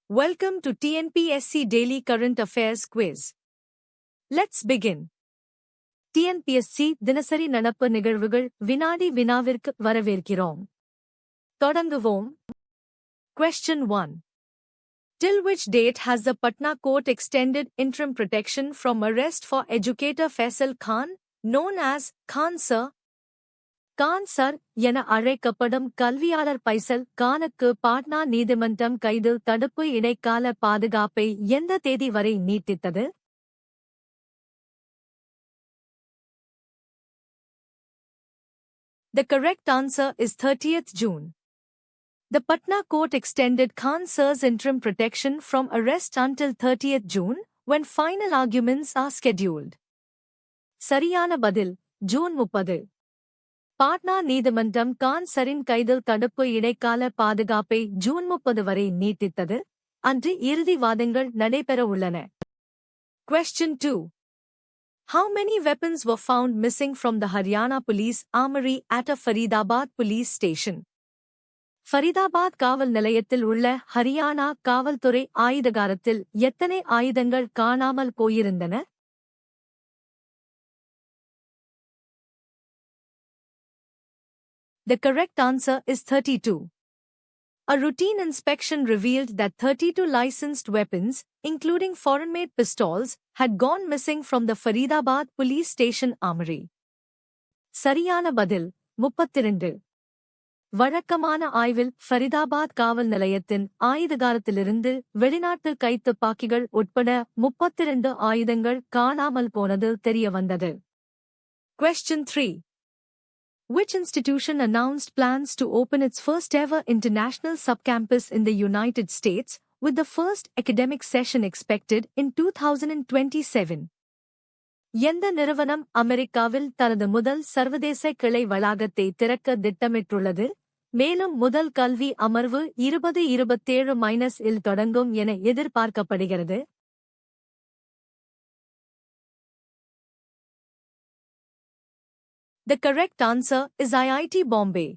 Welcome to TNPSC Daily Current Affairs Quiz. Let's begin. TNPSC தினசரி நடப்பு நிகழ்வுகள் வினாடி வினாவிற்கு வரவேற்கிறோம். தொடங்குவோம். Question 1. Till which date has the Patna court extended interim protection from arrest for educator Faisal Khan, known as Khan Sir? Khan sir என அழைக்கப்படும் கல்வியாளர் பைசல் கானுக்கு பாட்னா நீதிமன்றம் கைது தடுப்பு இடைக்கால பாதுகாப்பை எந்த தேதி வரை நீட்டித்தது? The correct answer is 30th June. The Patna court extended Khan Sir's interim protection from arrest until 30th June, when final arguments are scheduled. சரியான பதில் ஜூன் 30. பாட்னா நீதிமன்றம் கான் சரின் கைது தடுப்பு இடைக்கால பாதுகாப்பை ஜூன் 30 வரை நீட்டித்தது. அன்று இறுதி வாதங்கள் நடைபெற உள்ளன. Question 2. How many weapons were found missing from the Haryana police armory at a Faridabad police station? Faridabad காவல் நிலையத்தில் உள்ள ஹரியானா காவல்துறை ஆயுதகாரத்தில் எத்தனை ஆயுதங்கள் காணாமல் போயிருந்தன? The correct answer is 32. A routine inspection revealed that 32 licensed weapons, including foreign-made pistols, had gone missing from the Faridabad police station armory. சரியான பதில் 32. வழக்கமான ஆய்வில் ஃபரிதாபாத் காவல் நிலையத்தின் ஆயுதகாரத்திலிருந்து வெளிநாட்டு கைத்துப்பாக்கிகள் உட்பட 32 ஆயுதங்கள் காணாமல் போனது தெரியவந்தது. Question 3. Which institution announced plans to open its first-ever international subcampus in the United States, with the first academic session expected in 2027? எந்த நிறுவனம் அமெரிக்காவில் தனது முதல் சர்வதேச கிளை வளாகத்தை திறக்க திட்டமிட்டுள்ளது, மேலும் முதல் கல்வி அமர்வு 2027-இல் தொடங்கும் என எதிர்பார்க்கப்படுகிறது? The correct answer is IIT Bombay.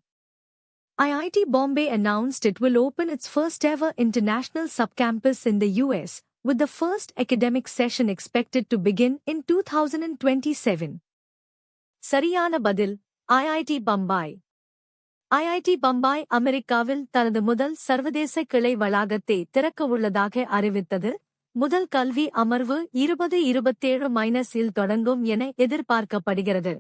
IIT Bombay announced it will open its first-ever international subcampus in the US, with the first academic session expected to begin in 2027. சரியான பதில் IIT Bombay. IIT Bombay அமெரிக்காவில் தனது முதல் சர்வதேச கிளை வளாகத்தை திறக்கவுள்ளதாக அறிவித்தது. முதல் கல்வி அமர்வு 2027-இல் தொடங்கும் என எதிர்பார்க்கப்படுகிறது.